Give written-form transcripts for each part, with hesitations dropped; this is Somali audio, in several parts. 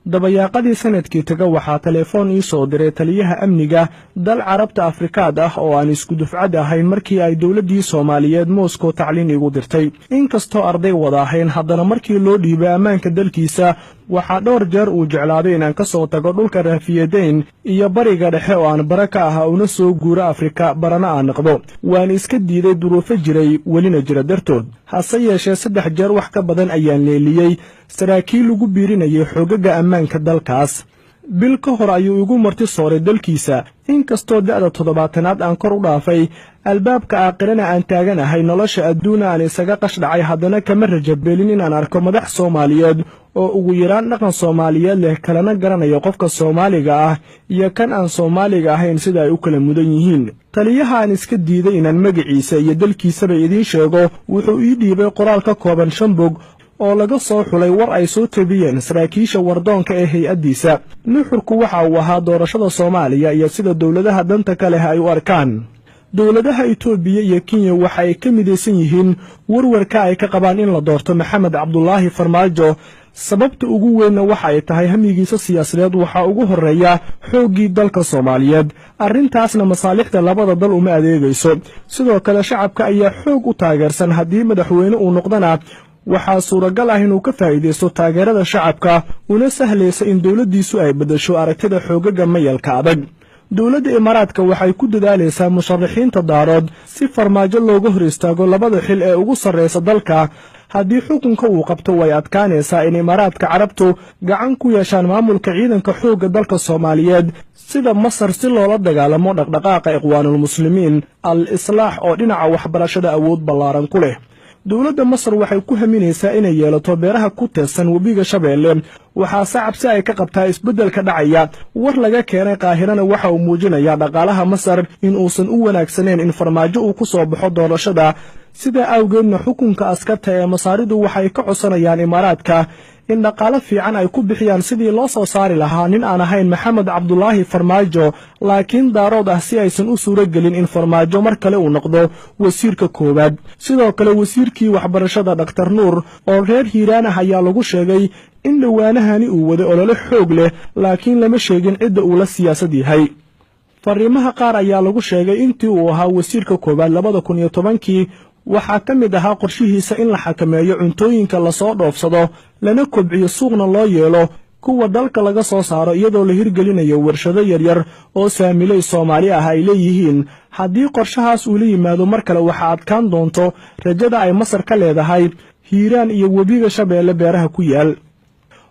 dabayaaqadii sanadkii taga waxaa telefoon ii soo diray taliyaha amniga dal carabta Afrikaad ah oo aan isku dufcad ahayn markii ay dawladdii Soomaaliyeed Moscow tacliin igu dirtay inkastoo arday wada ahayn haddana markii loo dhiibay ammaanka dalkiisa waxaa dhowr jeer uu jeclaaday inaan ka soo tago dhulka Raafiyadeyn iyo bariga dhexe oo aan baraka ah una soo guuro Afrika barana aan noqdo waan iska diiday duruufo jiray welina jira dartood hase yeeshee 3 jeer wax ka badan ayaan leeliyay saraakiil ugu biirinayay xogaga ammaanka dalkaas bil ka hor ayuu igu marti sooray dalkiisa inkastoo da'da 70aad aan kor u dhaafay albaabka aakhirana aan taaganahay nolosha adduuna aan isaga qashdhacay haddana kama rajabeelin inaan arko madax Soomaaliyeed oo ugu yaraan dhaqan Soomaaliyeed leh kalena garanayo qofka Soomaaliga ah iyo kan aan Soomaaliga ahayn sida ay u kala mudan yihiin taliyaha aan iska diiday inaan magaciisa iyo dalkiisaba idiin sheego wuxuu ii dhiibay qoraal ka kooban 5 bog oo laga soo xulay war ay soo tabiyeen saraakiisha wardoonka ee hay'adiisa nuxurku waxa uu ahaa doorashada Soomaaliya iyo sida dawladaha danta kale ay u arkaan dawladaha Itoobiya iyo Kenya waxa ay ka midaysan yihiin warwarka ay ka qabaan in la doorto Maxamed Cabdullaahi Farmaajo sababta ugu weyn waxa ay tahay hamigiisa siyaasadeed waxa ugu horeeya xoogii dalka Soomaaliyeed arrintaasna masaalixda labada dal uma adeegayso sidoo kale shacabka ayaa xoog u taageersan haddii madaxweyne uu noqdana waxaa suuragal ah inuu ka faa'iideysto taageerada shacabka una sahlaysa in dawladdiisu ay bedesho aragtida xoogaga mayalka adag dawladda Imaaraadka waxay ku dadaalaysaa musharaxiinta daarood si Farmaajo looga hor istaago labada xil ee ugu sarreysa dalka haddii xukunka uu qabto way adkaanaysaa in Imaaraadka Carabtu gacan ku yeeshaan maamulka ciidanka xoogga dalka Soomaaliyeed sida Masar si loola dagaalamo dhaqdhaqaaqa Ikhwaanul Muslimiin al-Islaax oo dhinaca waxbarashada awood ballaaran ku leh dawladda Masar waxay ku haminaysaa inay yeelato beeraha ku teesan webiga Shabeelle waxaa sacabsi ay ka qabtaa isbeddelka dhacaya war laga keenay Qaahirana waxa uu muujinayaa dhaqaalaha Masar in uusan u wanaagsaneyn in Farmaajo uu ku soo baxo doorashada sida awgeedna xukunka askarta ee Masaaridu waxay ka codsanayaan Imaaraadka in dhaqaale fiican ay ku bixiyaan sidii loo soo saari lahaa nin aan ahayn Maxamed Cabdullaahi Farmaajo laakiin daarood ah si aysan u suuragelin in Farmaajo mar kale uu noqdo wasiirka koowaad sidoo kale wasiirkii waxbarashada Dr. Nuur oo reer Hiiraan ah ayaa lagu sheegay in dhawaanahani uu wada olole xoog leh laakiin lama sheegin cidda uu la siyaasad yahay fariimaha qaar ayaa lagu sheegay intii uu ahaa wasiirka koowaad 2010kii waxaa ka mid ahaa qorshihiisa in la xakameeyo cuntooyinka la soo dhoofsado lana kobciyo suuqna loo yeelo kuwa dalka laga soo saaro iyadoo la hirgelinayo warshado yaryar oo saamilay Soomaali ah ay leeyihiin haddii qorshahaas uu la yimaado mar kale waxa adkaan doonto rajada ay Masar ka leedahay Hiiraan iyo webiga Shabeelle beeraha ku yaal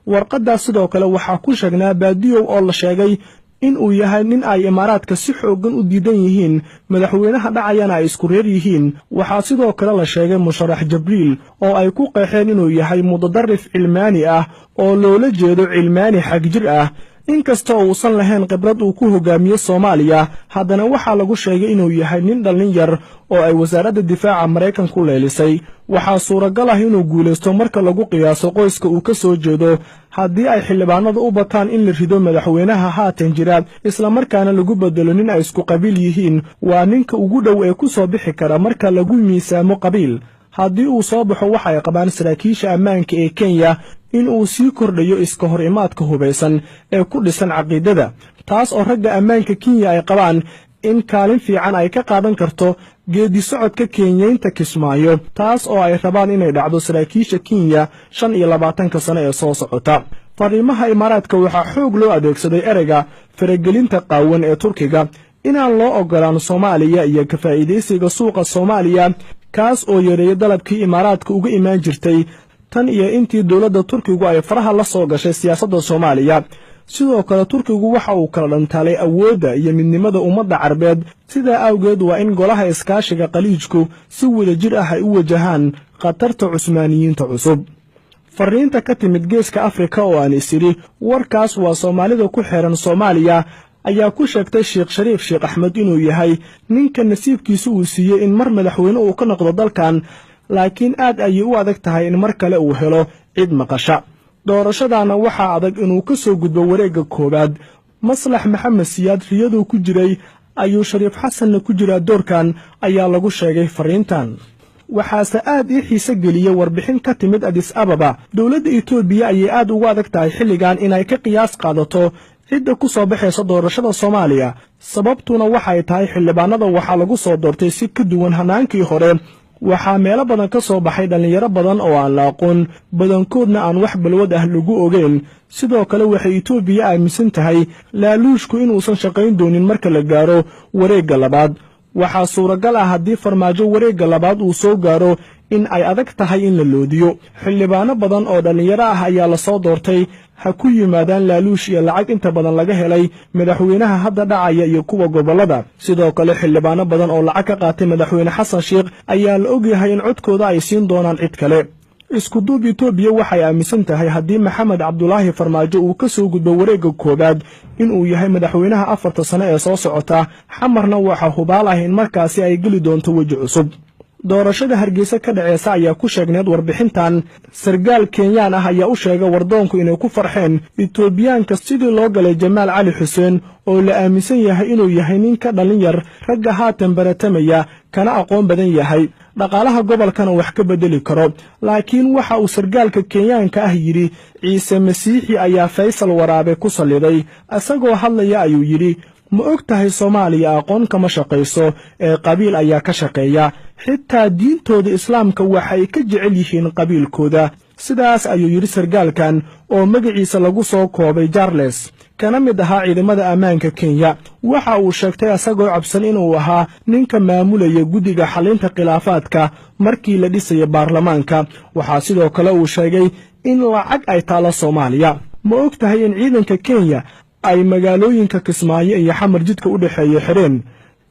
warqadaas sidoo kale waxaa ku sheegnaa Baadiyow oo la sheegay in uu yahay nin ay Imaaraadka si xoogan u diidan yihiin madaxweynaha dhacayana ay isku reer yihiin waxaa sidoo kale la sheegay musharax Jibriil oo ay ku qeexeen inuu yahay mudadarrif cilmaani ah oo loola jeedo cilmaani xagjir ah inkastoo uusan lahayn khibrad uu ku hogaamiyo Soomaaliya haddana waxaa lagu sheegay inuu yahay nin dhalin yar oo ay wasaaradda difaaca Mareykanku leelisay waxaa suuragal ah inuu guuleysto marka lagu qiyaaso qoyska uu ka soo jeedo haddii ay xildhibaanadu u bataan in la rido madaxweynaha haatan jira isla markaana lagu bedelo nin ay isku qabiil yihiin waa ninka ugu dhow ee ku soo bixi kara marka lagu miisaamo qabiil haddii uu soo baxo waxa ay qabaan saraakiisha ammaanka ee Kenya in uu sii kordhayo iska hor imaadka hubaysan ee ku dhisan caqiidada taas oo ragga ammaanka Kenya ay qabaan in kaalin fiican ay ka qaadan karto geedi socodka Kenyaynta Kismaayo taas oo ay rabaan inay dhacdo saraakiisha Kenya 25 sano ee soo socota fariimaha Imaaraadka waxaa xoog loo adeegsaday ereyga faragelinta qaawan ee Turkiga inaan loo ogolaan Soomaaliya iyo ka faa'iideysiga suuqa Soomaaliya kaas oo yareeyay dalabkii Imaaraadka uga imaan jirtay tan iyo intii dawladda Turkigu ay faraha la soo gashay siyaasadda Soomaaliya sidoo kale Turkigu waxa uu kala dhantaalay awoodda iyo midnimada ummadda Carbeed sida awgeed waa in golaha iskaashiga qaliijku si wadajir ah ay u wajahaan qatarta Cusmaaniyiinta cusub fariinta ka timid geeska Afrika oo aan isiri warkaas waa Soomaalida ku xeeran Soomaaliya ayaa ku sheegtay Sheekh Shariif Sheekh Axmed inuu yahay ninka nasiibkiisu uu siiyay in mar madaxweyne uu ka noqdo dalkan laakiin aad ayay u adag tahay in mar kale uu helo cid maqasha doorashadaana waxaa adag inuu ka soo gudbo wareegga koowaad Maslax Maxamed Siyaad riyadu ku jiray ayuu Shariif Xasanna ku jira doorkan ayaa lagu sheegay fariintan waxaase aad ii xiise geliyey warbixin ka timid Addis Ababa. Dowladda Itoobiya ayay aad ugu adag tahay xilligan inay ka qiyaas qaadato cidda ku soo baxaysa doorashada Soomaaliya. Sababtuna waxay tahay xildhibaanada waxaa lagu soo doortay si ka duwan hanaankii hore. waxaa meelo badan ka soo baxay dhalinyaro badan oo aan la aqoon, badankoodna aan wax balwad ah lagu ogeyn. sidoo kale waxay Itoobiya aaminsan tahay laaluushku inuusan shaqayn doonin marka la gaaro wareegga labaad. waxaa suuragal ah haddii farmaajo wareegga labaad uu soo gaaro in ay adag tahay in la loodiyo. xildhibaano badan oo dhalinyaro ah ayaa la soo doortay, ha ku yimaadaan laaluush iyo lacag inta badan laga helay madaxweynaha hadda dhacaya iyo kuwa gobolada. sidoo kale xildhibaano badan oo lacag ka qaatay madaxweyne xasan sheekh ayaa la ogyahay in codkooda ay siin doonaan cid kale. isku duub Itoobiya waxay aaminsan tahay haddii Maxamed Cabdulaahi Farmaajo uu ka soo gudbo wareegga koobaad inuu yahay madaxweynaha 4 sano ee soo socota, xamarna waxa hubaal ah in markaasi ay geli doonto waji cusub. doorashada Hargeysa ka dhaceysa ayaa ku sheegneed warbixintan. sargaal Kenyaan ah ayaa u sheegay wardoonku inay ku farxeen Itoobiyaanka sidii loo galay Jamaal Cali Xuseen oo la aaminsan yahay inuu yahay nin ka dhalin yar ragga haatan baratamaya kana aqoon badan yahay, dhaqaalaha gobolkana wax ka bedeli karo. laakiin waxa uu sargaalka Kenyaanka ah yiri Ciise Masiixi ayaa Faysal Waraabe ku saliday. asagoo hadlaya ayuu yiri ma og tahay Soomaaliya aqoon kama shaqayso ee qabiil ayaa ka shaqeeya, xitaa diintooda islaamka waxay ka jecel yihiin qabiilkooda. sidaas ayuu yiri sargaalkan oo magaciisa lagu soo koobay Charles, kana mid ahaa ciidamada ammaanka Kenya. waxa uu sheegtay asagoo cabsan inuu ahaa ninka maamulaya guddiga xalinta khilaafaadka markii la dhisay baarlamaanka. waxaa sidoo kale uu sheegay in lacag ay taalo Soomaaliya. ma og tahay in ciidanka Kenya ay magaalooyinka Kismaayo iyo Xamar jidka u dhaxeeyo xireen,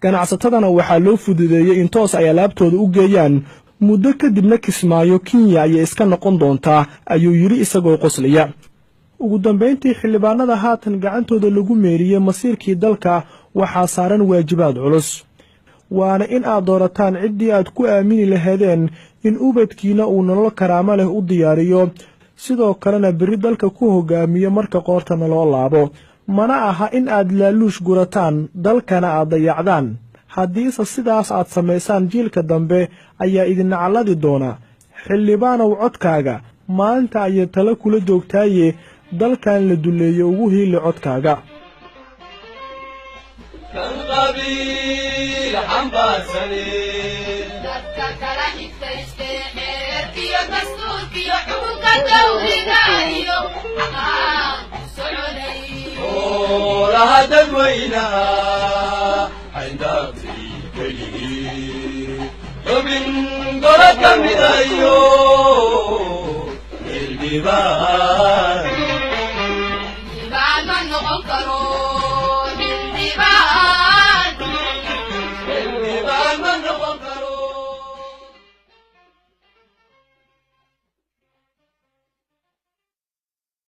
ganacsatadana waxaa loo fududeeyay in toos ay alaabtooda u geeyaan. muddo kadibna Kismaayo Kenya ayay iska noqon doontaa ayuu yiri isagoo qoslaya. ugu dambeyntii xildhibaanada haatan gacantooda lagu meeriyay masiirkii dalka waxaa saaran waajibaad culus, waana in aad doorataan ciddii aad ku aamini lahaydeen in ubadkiina uu nolol karaamo leh u diyaariyo, sidoo kalena berri dalka ku hogaamiyo marka qoortana loo laabo. mana aha in aad laaluush gurataan dalkana aad dayacdaan. haddiise sidaas aad samaysaan jiilka dambe ayaa idin nacladi doona. xildhibaanow codkaaga maanta ayay tala kula joogtaaye dalkan la duleeyo ugu hiili codkaaga. هذا الوينا عندك كلي ومن قرب من أيوه الجبال